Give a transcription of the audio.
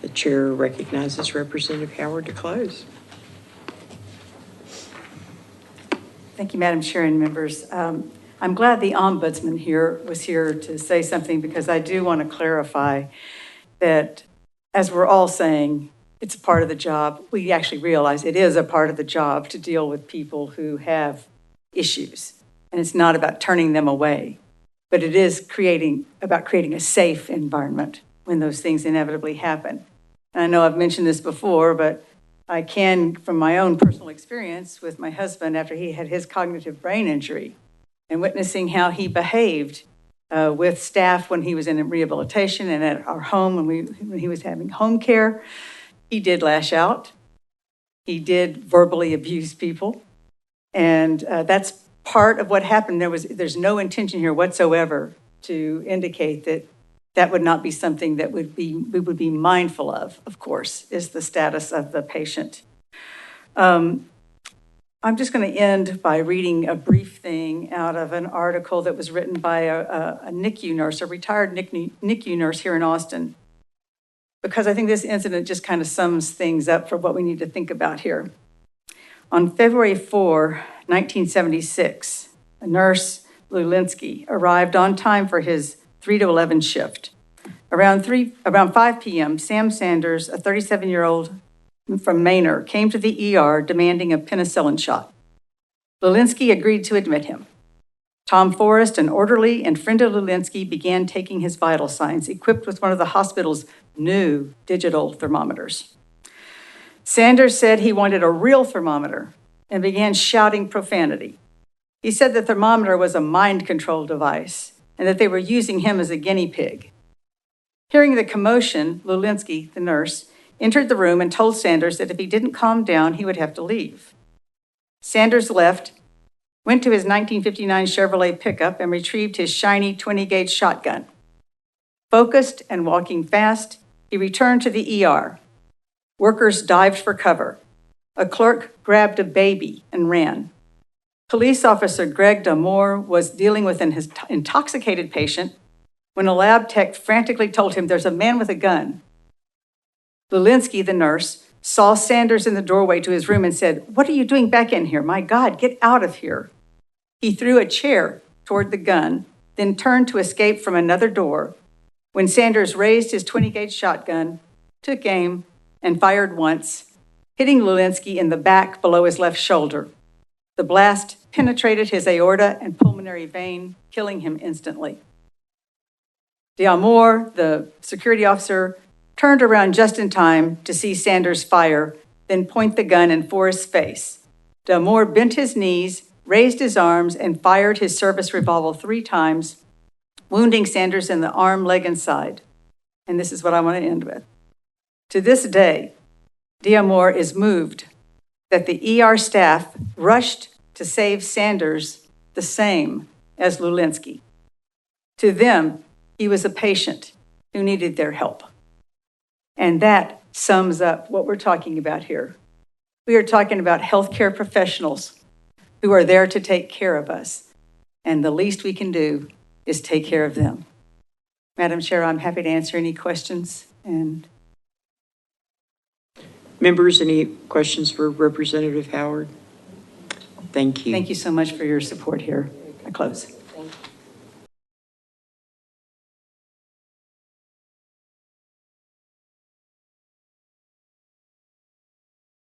The chair recognizes Representative Howard to close. Thank you, Madam Chair and members. I'm glad the Ombudsman was here to say something, because I do want to clarify that, as we're all saying, it's a part of the job. We actually realize it is a part of the job to deal with people who have issues. And it's not about turning them away, but it is about creating a safe environment when those things inevitably happen. And I know I've mentioned this before, but I can, from my own personal experience with my husband after he had his cognitive brain injury, and witnessing how he behaved with staff when he was in rehabilitation and at our home when he was having home care. He did lash out. He did verbally abuse people. And that's part of what happened. There's no intention here whatsoever to indicate that would not be something that we would be mindful of course, is the status of the patient. I'm just going to end by reading a brief thing out of an article that was written by a NICU nurse, a retired NICU nurse here in Austin, because I think this incident just kind of sums things up for what we need to think about here. On February 4, 1976, a nurse, Lulinski, arrived on time for his 3 to 11 shift. Around 5 p.m., Sam Sanders, a 37-year-old from Manor, came to the ER demanding a penicillin shot. Lulinski agreed to admit him. Tom Forrest, an orderly and friend of Lulinski, began taking his vital signs, equipped with one of the hospital's new digital thermometers. Sanders said he wanted a real thermometer and began shouting profanity. He said the thermometer was a mind control device and that they were using him as a guinea pig. Hearing the commotion, Lulinski, the nurse, entered the room and told Sanders that if he didn't calm down, he would have to leave. Sanders left, went to his 1959 Chevrolet pickup, and retrieved his shiny 20-gauge shotgun. Focused and walking fast, he returned to the ER. Workers dived for cover. A clerk grabbed a baby and ran. Police officer Greg Damore was dealing with an intoxicated patient when a lab tech frantically told him there's a man with a gun. Lulinski, the nurse, saw Sanders in the doorway to his room and said, "What are you doing back in here? My God, get out of here." He threw a chair toward the gun, then turned to escape from another door when Sanders raised his 20-gauge shotgun, took aim, and fired once, hitting Lulinski in the back below his left shoulder. The blast penetrated his aorta and pulmonary vein, killing him instantly. D'Amour, the security officer, turned around just in time to see Sanders fire, then point the gun in Forrest's face. D'Amour bent his knees, raised his arms, and fired his service revolver 3 times, wounding Sanders in the arm, leg, and side. And this is what I want to end with. To this day, D'Amour is moved that the ER staff rushed to save Sanders the same as Lulinski. To them, he was a patient who needed their help. And that sums up what we're talking about here. We are talking about healthcare professionals who are there to take care of us, and the least we can do is take care of them. Madam Chair, I'm happy to answer any questions. And Members, any questions for Representative Howard? Thank you. thank you so much for your support here. I close.